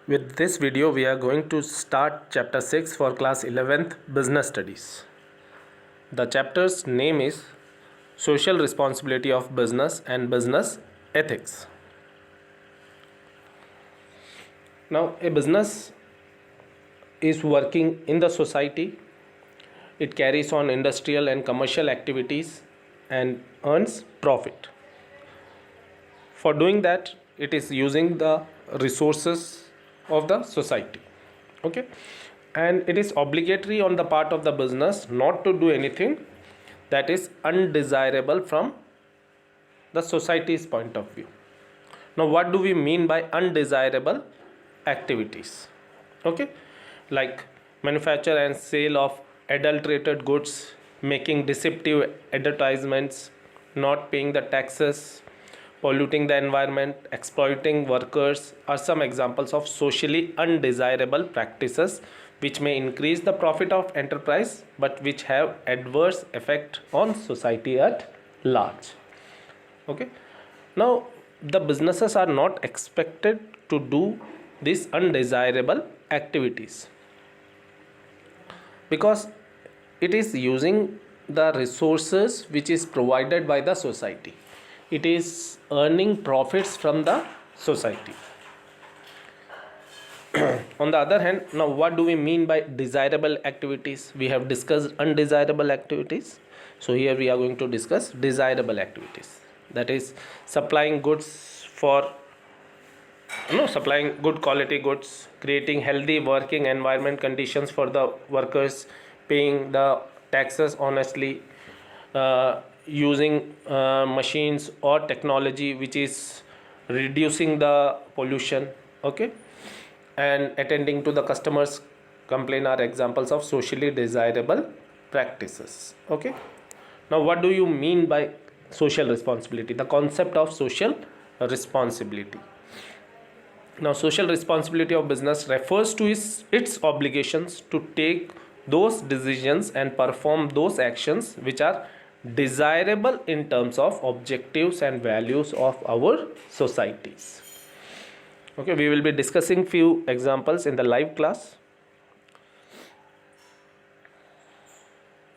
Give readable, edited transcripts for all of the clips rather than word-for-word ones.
With this video, we are going to start chapter 6 for class 11th Business Studies. The chapter's name is Social Responsibility of Business and Business Ethics. Now, a business is working in the society. It carries on industrial and commercial activities and earns profit. For doing that, it is using the resources of the society. Okay, and it is obligatory on the part of the business not to do anything that is undesirable from the society's point of view. Now, what do we mean by undesirable activities? Okay, like manufacture and sale of adulterated goods, making deceptive advertisements, not paying the taxes, polluting the environment, exploiting workers are some examples of socially undesirable practices which may increase the profit of enterprise but which have adverse effect on society at large. Okay, now the businesses are not expected to do these undesirable activities because it is using the resources which is provided by the society. It is earning profits from the society. On the other hand, now what do we mean by desirable activities? We have discussed undesirable activities. So here we are going to discuss desirable activities. That is supplying goods for supplying good quality goods, creating healthy working environment conditions for the workers, paying the taxes honestly, using machines or technology which is reducing the pollution. Okay, and attending to the customers complaint are examples of socially desirable practices. Okay, now what do you mean by social responsibility? The concept of social responsibility. Now, social responsibility of business refers to its obligations to take those decisions and perform those actions which are desirable in terms of objectives and values of our societies. Okay, we will be discussing few examples in the live class.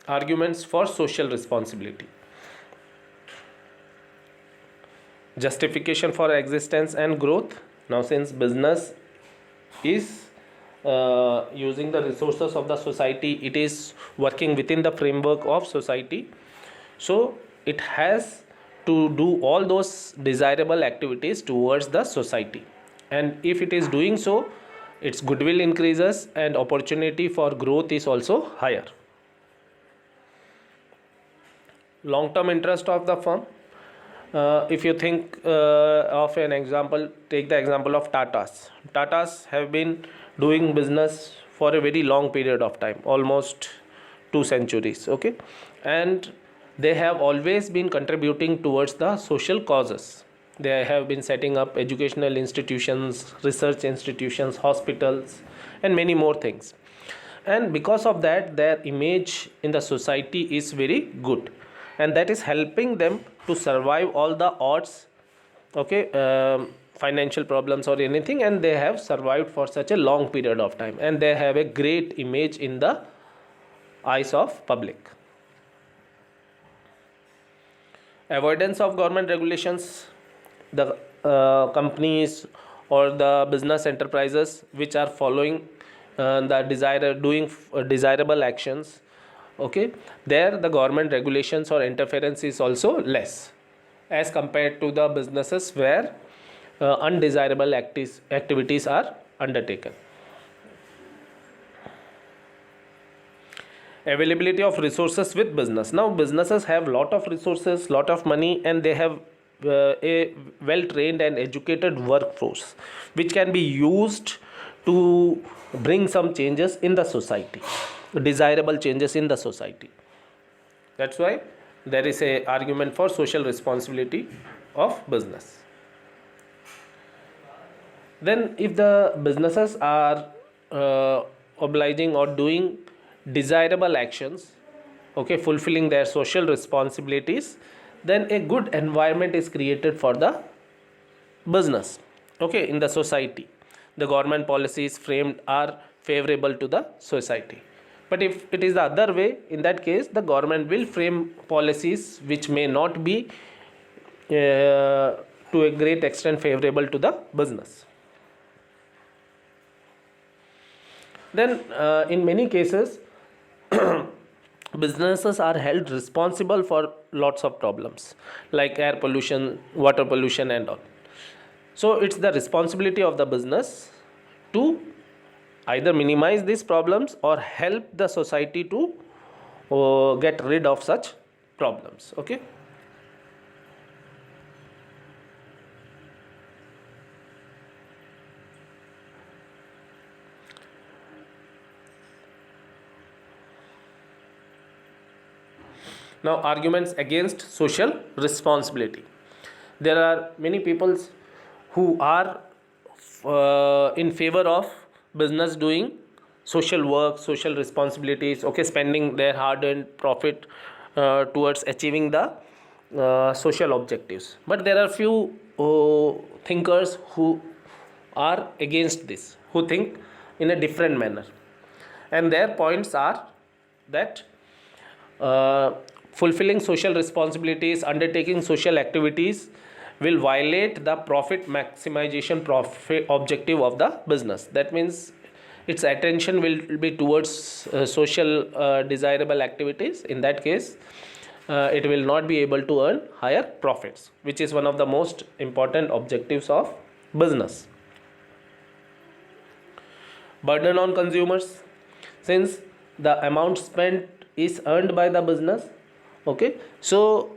Arguments for social responsibility. Justification for existence and growth. Now, since business is using the resources of the society, it is working within the framework of society, so it has to do all those desirable activities towards the society, and if it is doing so, its goodwill increases and opportunity for growth is also higher. Long-term interest of the firm. If you think of an example, take the example of Tatas. Tatas have been doing business for a very long period of time, almost 2 centuries. Okay, and they have always been contributing towards the social causes. They have been setting up educational institutions, research institutions, hospitals, and many more things. And because of that, their image in the society is very good, and that is helping them to survive all the odds. Okay, financial problems or anything, and they have survived for such a long period of time, and they have a great image in the eyes of public. Avoidance of government regulations. The companies or the business enterprises which are following desirable actions, okay, there the government regulations or interference is also less as compared to the businesses where undesirable activities are undertaken. Availability of resources with business. Now, businesses have lot of resources, lot of money, and they have a well trained and educated workforce which can be used to bring some changes in the society, desirable changes in the society. That's why there is a argument for social responsibility of business. Then if the businesses are obliging or doing desirable actions, okay, fulfilling their social responsibilities, then a good environment is created for the business, okay, in the society. the government policies framed are favorable to the society. But if it is the other way, in that case the government will frame policies which may not be to a great extent favorable to the business. Then in many cases businesses are held responsible for lots of problems like air pollution, water pollution and all. So it's the responsibility of the business to either minimize these problems or help the society to get rid of such problems. Okay. Now, arguments against social responsibility. There are many people who are in favor of business doing social work, social responsibilities, okay, spending their hard-earned profit towards achieving the social objectives. But there are few thinkers who are against this, who think in a different manner, and their points are that fulfilling social responsibilities, undertaking social activities will violate the profit maximization profit objective of the business. That means its attention will be towards social desirable activities. In that case it will not be able to earn higher profits, which is one of the most important objectives of business. Burden on consumers, since the amount spent is earned by the business, okay, so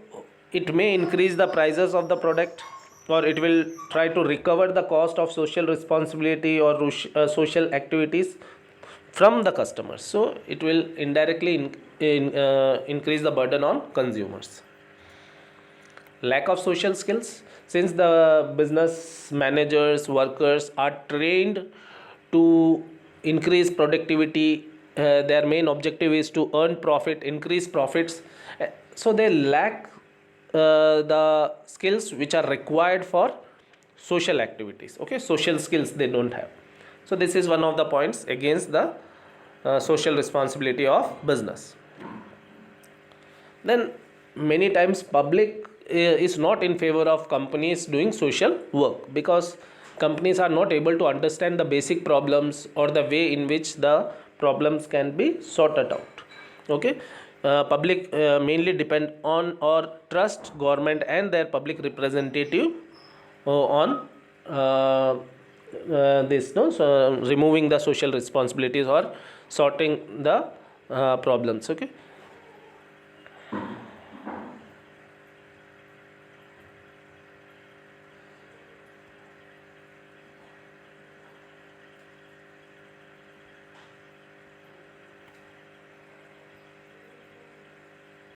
it may increase the prices of the product, or it will try to recover the cost of social responsibility or social activities from the customers. So it will indirectly increase the burden on consumers. Lack of social skills, since the business managers, workers are trained to increase productivity, their main objective is to earn profit, increase profits, so they lack the skills which are required for social activities. Okay, social skills they don't have. So this is one of the points against the social responsibility of business. Then many times public is not in favor of companies doing social work, because companies are not able to understand the basic problems or the way in which the problems can be sorted out. Okay, public mainly depend on or trust government and their public representative on this, no, so removing the social responsibilities or sorting the problems. Okay,